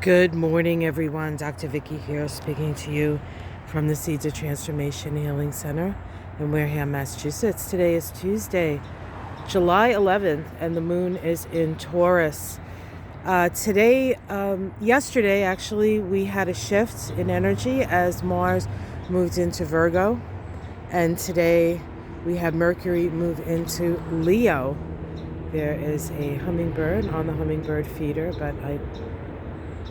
Good morning, everyone. Dr. Vicky here, speaking to you from the Seeds of Transformation Healing Center in Wareham, Massachusetts. Today is Tuesday, July 11th, and the moon is in Taurus. Yesterday, actually, we had a shift in energy as Mars moved into Virgo, and today we have Mercury move into Leo. There is a hummingbird on the hummingbird feeder, but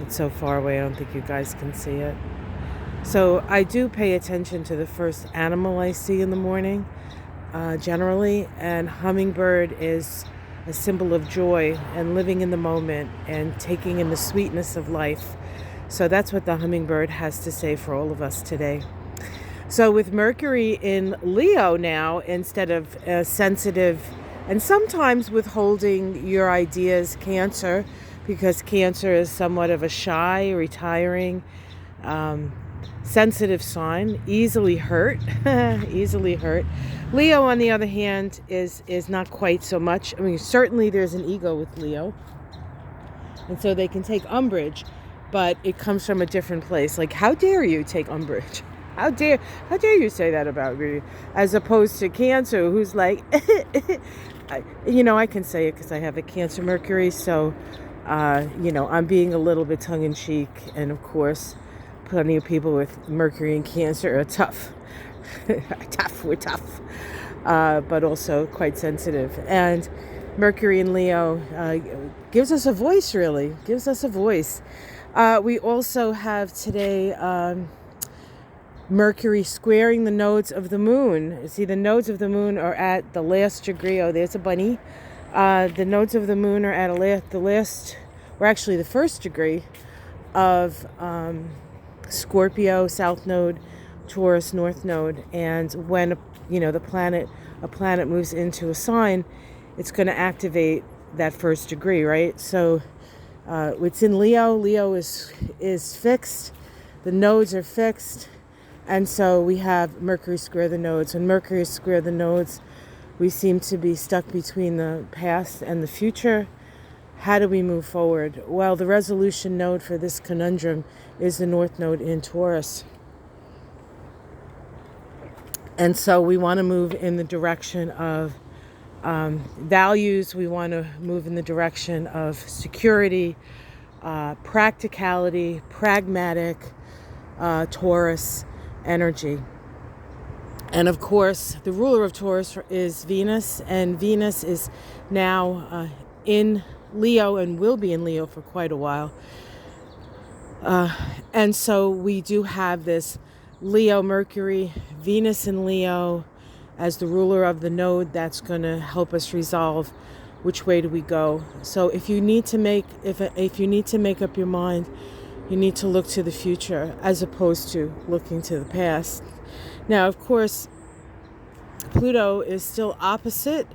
it's so far away, I don't think you guys can see it. So I do pay attention to the first animal I see in the morning, generally, and hummingbird is a symbol of joy and living in the moment and taking in the sweetness of life. So that's what the hummingbird has to say for all of us today. So with Mercury in Leo now, instead of sensitive and sometimes withholding your ideas, Cancer, because Cancer is somewhat of a shy, retiring, sensitive sign, easily hurt, easily hurt. Leo, on the other hand, is not quite so much. I mean, certainly there's an ego with Leo, and so they can take umbrage, but it comes from a different place. Like, how dare you take umbrage? How dare you say that about me? As opposed to Cancer, who's like, I can say it because I have a Cancer Mercury, so I'm being a little bit tongue-in-cheek, and of course, plenty of people with Mercury and Cancer are tough. We're tough, but also quite sensitive. And Mercury in Leo gives us a voice, really, gives us a voice. We also have today Mercury squaring the nodes of the moon. See, the nodes of the moon are at the last degree. Oh, there's a bunny. The nodes of the moon are at the first degree of Scorpio, South Node, Taurus, North Node. And when a planet moves into a sign, it's going to activate that first degree, right? So it's in Leo. Leo is fixed. The nodes are fixed. And so we have Mercury square the nodes. When Mercury is square the nodes, we seem to be stuck between the past and the future. How do we move forward? Well, the resolution node for this conundrum is the North Node in Taurus. And so we want to move in the direction of values. We want to move in the direction of security, practicality, pragmatic, Taurus energy. And of course, the ruler of Taurus is Venus, and Venus is now in Leo and will be in Leo for quite a while. And so we do have this Leo Mercury, Venus in Leo as the ruler of the node that's going to help us resolve which way do we go. So if you need to make up your mind, you need to look to the future as opposed to looking to the past. Now, of course, Pluto is still opposite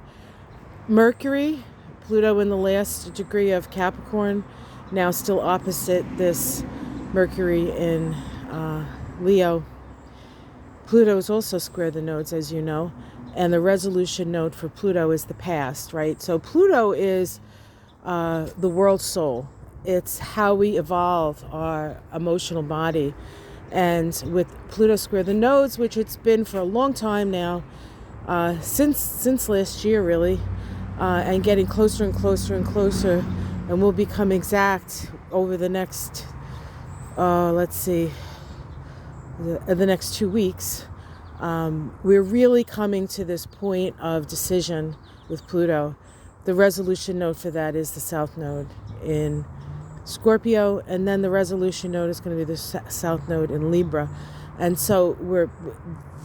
Mercury. Pluto in the last degree of Capricorn, now still opposite this Mercury in Leo. Pluto is also square the nodes, as you know, and the resolution node for Pluto is the past, right? So Pluto is the world soul. It's how we evolve our emotional body. And with Pluto square the nodes, which it's been for a long time now, since last year really, and getting closer and closer and closer, and will become exact over the next, the next 2 weeks. We're really coming to this point of decision with Pluto. The resolution node for that is the South Node in Scorpio, and then the resolution node is going to be the South Node in Libra. And so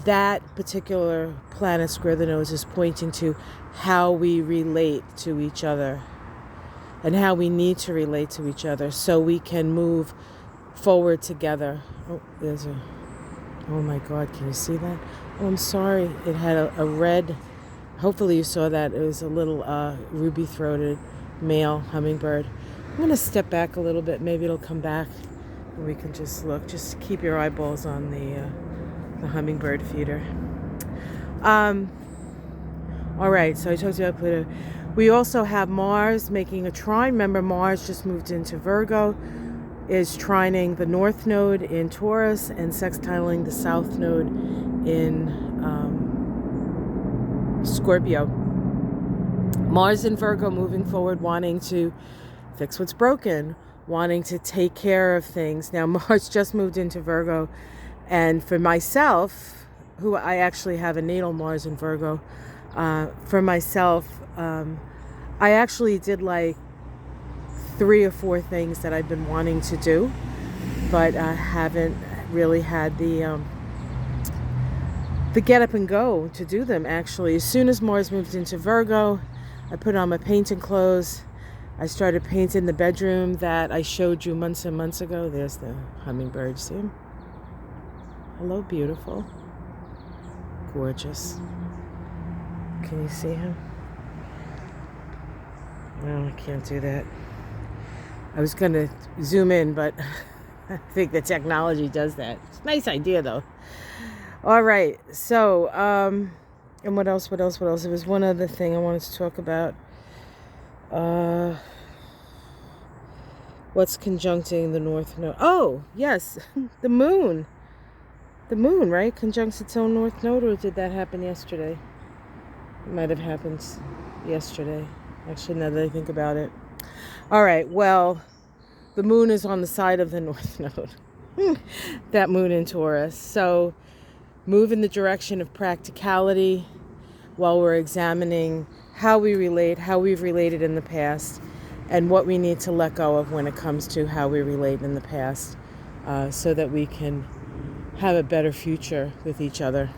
that particular planet square the nodes is pointing to how we relate to each other and how we need to relate to each other so we can move forward together. Oh my God, can you see that? Oh, I'm sorry. It had a red, hopefully you saw that. It was a little ruby-throated male hummingbird. I'm going to step back a little bit. Maybe it'll come back and we can just look. Just keep your eyeballs on the hummingbird feeder. All right, so I told you I put a We also have Mars making a trine. Remember, Mars just moved into Virgo. is trining the north node in Taurus and sextiling the south node in Scorpio. Mars in Virgo moving forward, wanting to fix what's broken, wanting to take care of things. Now, Mars just moved into Virgo, and for myself, who I actually have a natal Mars in Virgo, for myself, I actually did like 3 or 4 things that I've been wanting to do, but I haven't really had the get up and go to do them. Actually, as soon as Mars moved into Virgo, I put on my painting clothes. I started painting the bedroom that I showed you months and months ago. There's the hummingbird. See him? Hello, beautiful. Gorgeous. Can you see him? No, I can't do that. I was going to zoom in, but I think the technology does that. It's a nice idea, though. All right. So, and what else? There was one other thing I wanted to talk about. What's conjuncting the north node? Oh, yes, the moon. The moon, right? Conjuncts its own north node, or did that happen yesterday? It might have happened yesterday. Actually, now that I think about it. All right, well, the moon is on the side of the north node. That moon in Taurus. So move in the direction of practicality while we're examining how we relate, how we've related in the past, and what we need to let go of when it comes to how we relate in the past, so that we can have a better future with each other.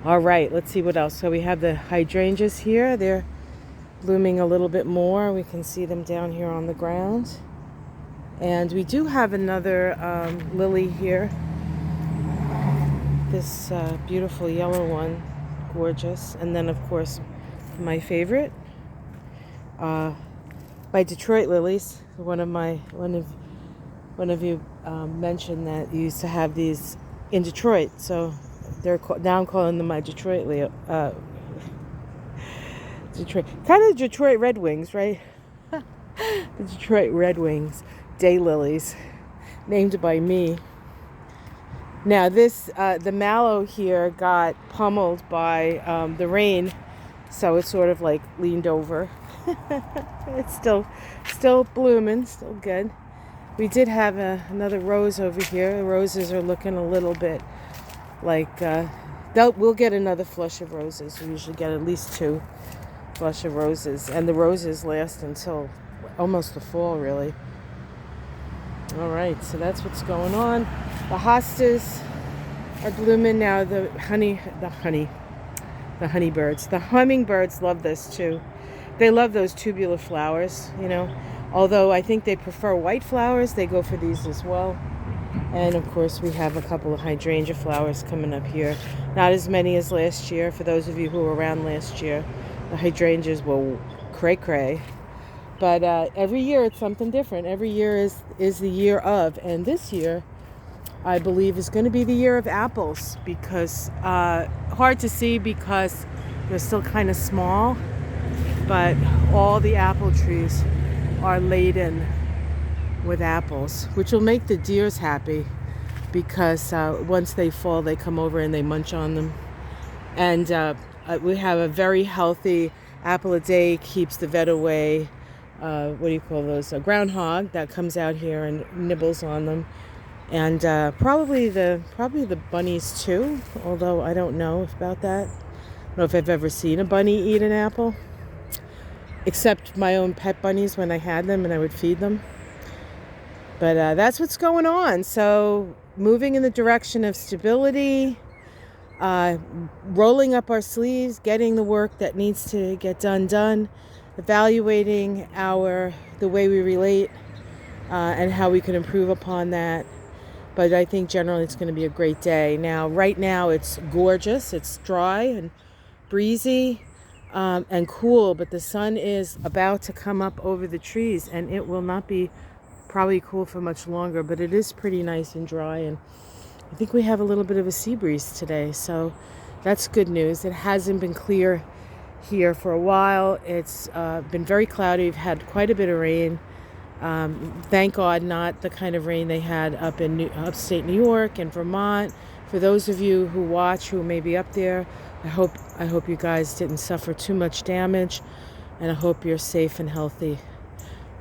All right, let's see what else. So we have the hydrangeas here. They're blooming a little bit more. We can see them down here on the ground. And we do have another lily here. This beautiful yellow one, gorgeous. And then, of course, my favorite, my Detroit lilies. One of you mentioned that you used to have these in Detroit, so now I'm calling them my Detroit Detroit, kind of Detroit Red Wings, right? The Detroit Red Wings daylilies, named by me. Now this the mallow here got pummeled by the rain, so it's sort of like leaned over. It's still blooming, still good. We did have another rose over here. The roses are looking a little bit like we'll get another flush of roses. We usually get at least 2 flush of roses, and the roses last until almost the fall, really. All right, so that's what's going on. The hostas are blooming now. The honeybirds, the hummingbirds love this too. They love those tubular flowers, you know. Although I think they prefer white flowers, they go for these as well. And of course, we have a couple of hydrangea flowers coming up here. Not as many as last year. For those of you who were around last year, the hydrangeas were cray-cray. But every year it's something different. Every year is the year of. And this year, I believe, is going to be the year of apples. Because, hard to see because they're still kind of small. But all the apple trees are laden with apples, which will make the deers happy, because once they fall, they come over and they munch on them. And we have a very healthy apple a day, keeps the vet away. What do you call those? A groundhog that comes out here and nibbles on them. And probably the bunnies too, although I don't know about that. I don't know if I've ever seen a bunny eat an apple, except my own pet bunnies when I had them and I would feed them. But that's what's going on. So moving in the direction of stability, rolling up our sleeves, getting the work that needs to get done, evaluating the way we relate, and how we can improve upon that. But I think generally it's going to be a great day. Now, right now it's gorgeous. It's dry and breezy. And cool, but the sun is about to come up over the trees, and it will not be probably cool for much longer, but it is pretty nice and dry, and I think we have a little bit of a sea breeze today, so that's good news. It hasn't been clear here for a while. It's been very cloudy. We've had quite a bit of rain, Thank God, not the kind of rain they had up in upstate New York and Vermont. For those of you who watch, who may be up there, I hope you guys didn't suffer too much damage, and I hope you're safe and healthy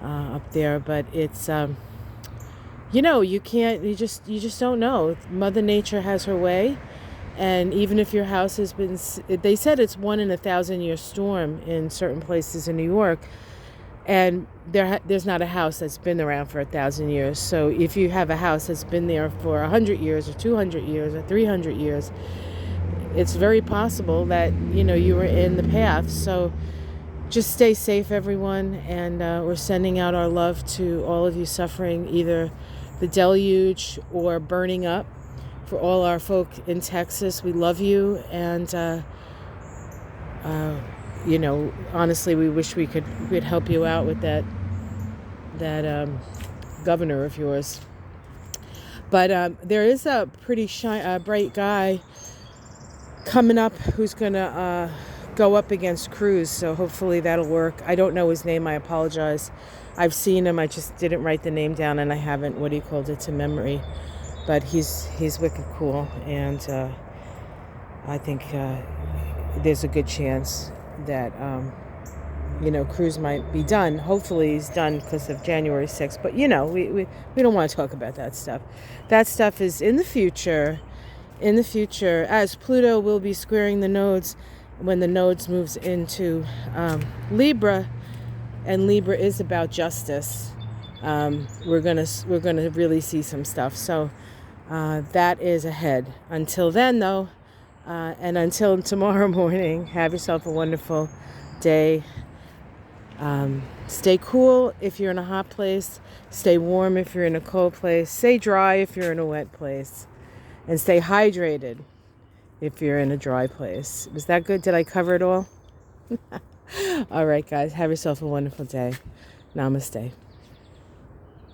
up there. But it's you just don't know. Mother Nature has her way, and even if your house has been, they said it's 1 in 1,000 year storm in certain places in New York. And there's not a house that's been around for 1,000 years. So if you have a house that's been there for 100 years or 200 years or 300 years, it's very possible that, you were in the path. So just stay safe, everyone. And we're sending out our love to all of you suffering either the deluge or burning up. For all our folk in Texas, we love you. And honestly, we wish we could help you out with that governor of yours. But there is a pretty bright guy coming up who's gonna go up against Cruz. So hopefully that'll work. I don't know his name. I apologize. I've seen him. I just didn't write the name down, and I haven't to memory. But he's wicked cool, and I think there's a good chance that Cruz might be done. Hopefully he's done because of January 6th. But we don't want to talk about that stuff. That stuff is in the future. In the future, as Pluto will be squaring the nodes when the nodes moves into Libra, and Libra is about justice. We're gonna really see some stuff. So that is ahead. Until then, though. And until tomorrow morning, have yourself a wonderful day. Stay cool if you're in a hot place. Stay warm if you're in a cold place. Stay dry if you're in a wet place. And stay hydrated if you're in a dry place. Was that good? Did I cover it all? All right, guys. Have yourself a wonderful day. Namaste.